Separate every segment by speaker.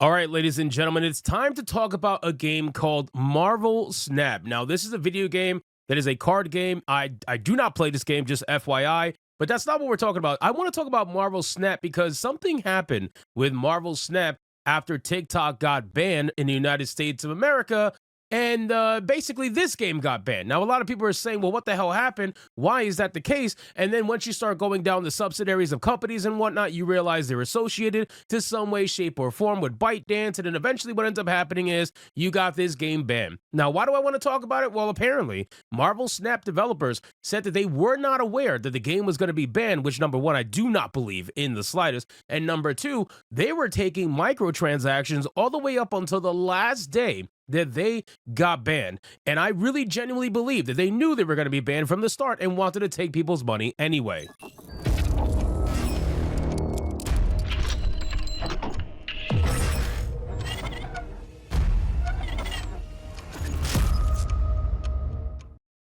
Speaker 1: All right, ladies and gentlemen, it's time to talk about a game called Marvel Snap. Now, this is a video game that is a card game. I do not play this game, just FYI, but that's not what we're talking about. I want to talk about Marvel Snap because something happened with Marvel Snap after TikTok got banned in the United States of America. And basically, this game got banned. Now, a lot of people are saying, well, what the hell happened? Why is that the case? And then once you start going down the subsidiaries of companies and whatnot, you realize they're associated to some way, shape, or form with ByteDance. And then eventually what ends up happening is you got this game banned. Now, why do I want to talk about it? Well, apparently, Marvel Snap developers said that they were not aware that the game was going to be banned, which, number one, I do not believe in the slightest. And number two, they were taking microtransactions all the way up until the last day that they got banned. And I really genuinely believe that they knew they were going to be banned from the start and wanted to take people's money anyway.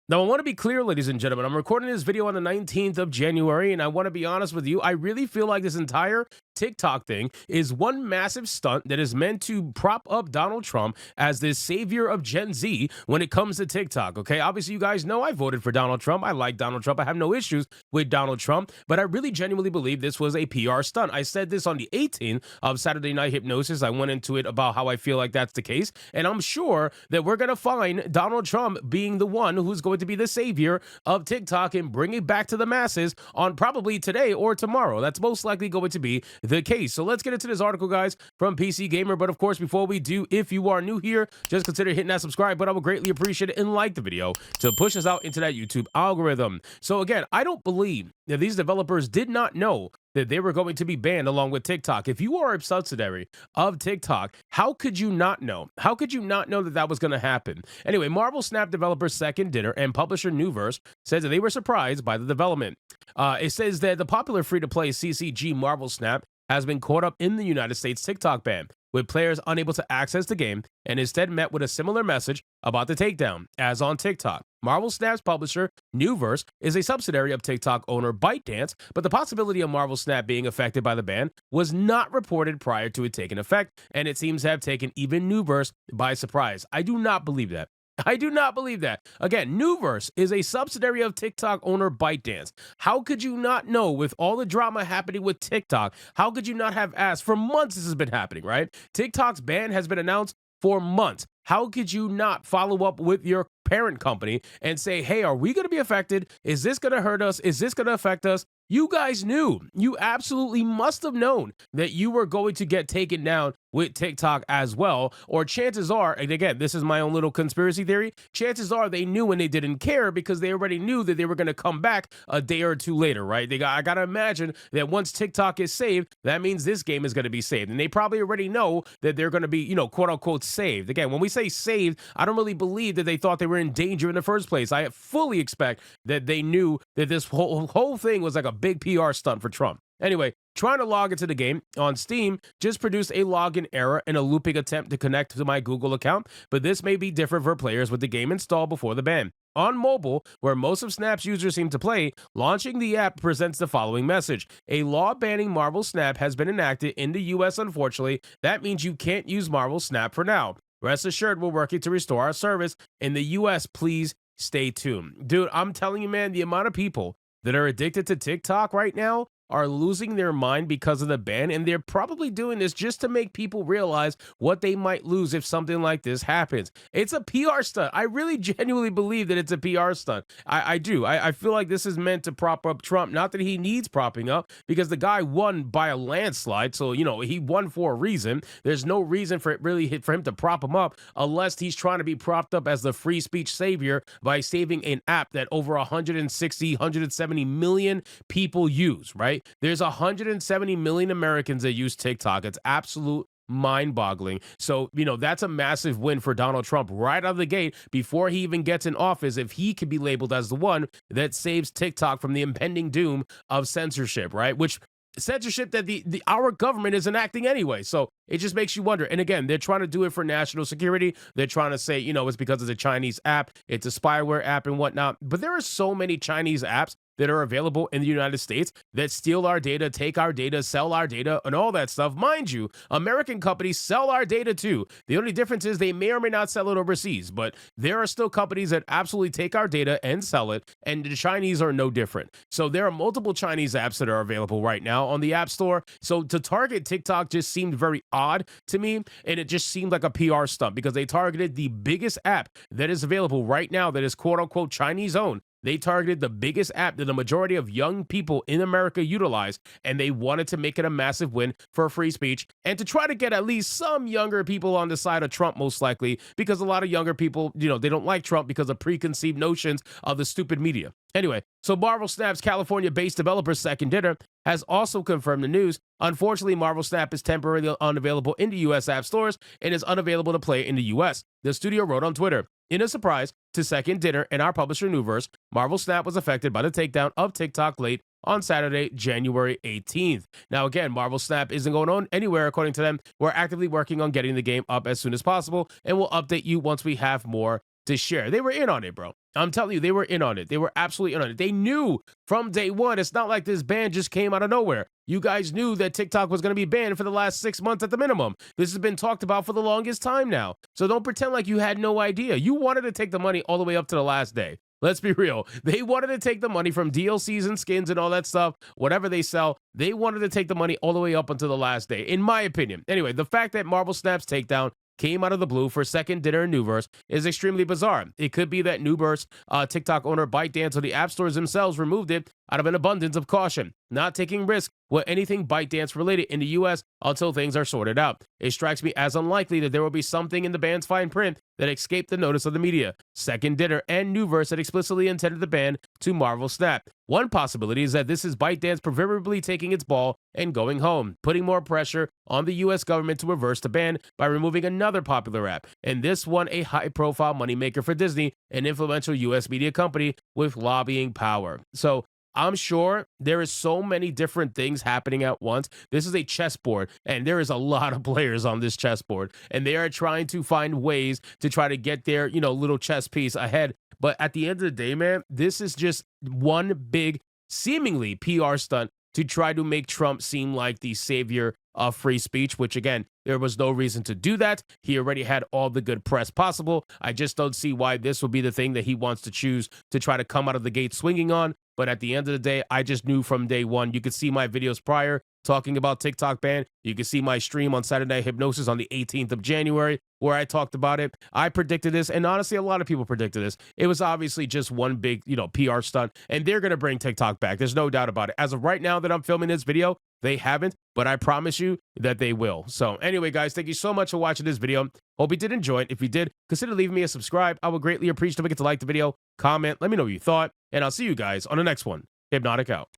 Speaker 1: Now, I want to be clear, ladies and gentlemen, I'm recording this video on the 19th of January, and I want to be honest with you, I really feel like this entire TikTok thing is one massive stunt that is meant to prop up Donald Trump as this savior of Gen Z when it comes to TikTok, okay? Obviously, you guys know I voted for Donald Trump. I like Donald Trump. I have no issues with Donald Trump, but I really genuinely believe this was a PR stunt. I said this on the 18th of Saturday Night Hypnosis. I went into it about how I feel like that's the case, and I'm sure that we're going to find Donald Trump being the one who's going to be the savior of TikTok and bring it back to the masses on probably today or tomorrow. That's most likely going to be the case. So let's get into this article, guys, from PC Gamer. But of course, before we do, if you are new here, just consider hitting that subscribe button. I would greatly appreciate it and like the video to push us out into that YouTube algorithm. So again, I don't believe that these developers did not know that they were going to be banned along with TikTok. If you are a subsidiary of TikTok, how could you not know? How could you not know that that was going to happen? Anyway, Marvel Snap developer Second Dinner and publisher Newverse says that they were surprised by the development. It says that the popular free-to-play CCG Marvel Snap has been caught up in the United States TikTok ban, with players unable to access the game and instead met with a similar message about the takedown as on TikTok. Marvel Snap's publisher, Newverse, is a subsidiary of TikTok owner ByteDance, but the possibility of Marvel Snap being affected by the ban was not reported prior to it taking effect, and it seems to have taken even Newverse by surprise. I do not believe that. I do not believe that. Again, Newverse is a subsidiary of TikTok owner ByteDance. How could you not know with all the drama happening with TikTok? How could you not have asked? For months this has been happening, right? TikTok's ban has been announced for months. How could you not follow up with your parent company and say, hey, are we going to be affected? Is this going to hurt us? Is this going to affect us? You guys knew. You absolutely must have known that you were going to get taken down with TikTok as well. Or chances are, and again, this is my own little conspiracy theory, chances are they knew and they didn't care because they already knew that they were going to come back a day or two later, right? I got to imagine that once TikTok is saved, that means this game is going to be saved. And they probably already know that they're going to be, quote unquote, saved. Again, when we say saved, I don't really believe that they thought they were in danger in the first place. I fully expect that they knew that this whole thing was like a big PR stunt for Trump. Anyway, trying to log into the game on Steam just produced a login error and a looping attempt to connect to my Google account, but this may be different for players with the game installed before the ban. On mobile, where most of Snap's users seem to play, launching the app presents the following message. A law banning Marvel Snap has been enacted in the US, unfortunately. That means you can't use Marvel Snap for now. Rest assured, we're working to restore our service in the US. Please stay tuned. Dude, I'm telling you, man, the amount of people that are addicted to TikTok right now are losing their mind because of the ban, and they're probably doing this just to make people realize what they might lose if something like this happens. It's a PR stunt. I really genuinely believe that it's a PR stunt. I do. I feel like this is meant to prop up Trump. Not that he needs propping up, because the guy won by a landslide, so, he won for a reason. There's no reason for him to prop him up unless he's trying to be propped up as the free speech savior by saving an app that over 170 million people use, right? There's 170 million Americans that use TikTok. It's absolute mind-boggling. So, that's a massive win for Donald Trump right out of the gate before he even gets in office, if he could be labeled as the one that saves TikTok from the impending doom of censorship, right? Which censorship that our government is enacting anyway. So it just makes you wonder. And again, they're trying to do it for national security. They're trying to say, it's because it's a Chinese app, it's a spyware app and whatnot. But there are so many Chinese apps that are available in the United States that steal our data, take our data, sell our data, and all that stuff. Mind you, American companies sell our data too. The only difference is they may or may not sell it overseas, but there are still companies that absolutely take our data and sell it, and the Chinese are no different. So there are multiple Chinese apps that are available right now on the App Store. So to target TikTok just seemed very odd to me, and it just seemed like a PR stunt because they targeted the biggest app that is available right now that is quote unquote Chinese owned. They targeted the biggest app that the majority of young people in America utilize, and they wanted to make it a massive win for free speech and to try to get at least some younger people on the side of Trump, most likely, because a lot of younger people, they don't like Trump because of preconceived notions of the stupid media. Anyway, so Marvel Snap's California-based developer Second Dinner has also confirmed the news. Unfortunately, Marvel Snap is temporarily unavailable in the U.S. app stores and is unavailable to play in the U.S. The studio wrote on Twitter, in a surprise to Second Dinner and our publisher Newverse, Marvel Snap was affected by the takedown of TikTok late on Saturday, January 18th. Now, again, Marvel Snap isn't going on anywhere, according to them. We're actively working on getting the game up as soon as possible, and we'll update you once we have more to share. They were in on it, bro. I'm telling you, they were in on it. They were absolutely in on it. They knew from day one. It's not like this ban just came out of nowhere. You guys knew that TikTok was going to be banned for the last 6 months at the minimum. This has been talked about for the longest time now. So don't pretend like you had no idea. You wanted to take the money all the way up to the last day. Let's be real. They wanted to take the money from DLCs and skins and all that stuff, whatever they sell. They wanted to take the money all the way up until the last day, in my opinion. Anyway, the fact that Marvel Snap's takedown came out of the blue for Second Dinner and Newverse is extremely bizarre. It could be that Newverse TikTok owner ByteDance or the app stores themselves removed it out of an abundance of caution, not taking risk with anything ByteDance related in the US until things are sorted out. It strikes me as unlikely that there will be something in the ban's fine print that escaped the notice of the media. Second Dinner and Newverse had explicitly intended the ban to Marvel Snap. One possibility is that this is ByteDance proverbially taking its ball and going home, putting more pressure on the US government to reverse the ban by removing another popular app, and this one a high-profile moneymaker for Disney, an influential US media company with lobbying power. So I'm sure there is so many different things happening at once. This is a chessboard, and there is a lot of players on this chessboard, and they are trying to find ways to try to get their, little chess piece ahead. But at the end of the day, man, this is just one big, seemingly PR stunt to try to make Trump seem like the savior of free speech, which, again, there was no reason to do that. He already had all the good press possible. I just don't see why this will be the thing that he wants to choose to try to come out of the gate swinging on. But at the end of the day, I just knew from day one. You could see my videos prior talking about TikTok ban. You can see my stream on Saturday Night Hypnosis on the 18th of January where I talked about it. I predicted this, and honestly, a lot of people predicted this. It was obviously just one big, PR stunt, and they're going to bring TikTok back. There's no doubt about it. As of right now that I'm filming this video, they haven't, but I promise you that they will. So anyway, guys, thank you so much for watching this video. Hope you did enjoy it. If you did, consider leaving me a subscribe. I would greatly appreciate it. Don't forget to like the video, comment, let me know what you thought, and I'll see you guys on the next one. Hypnotic out.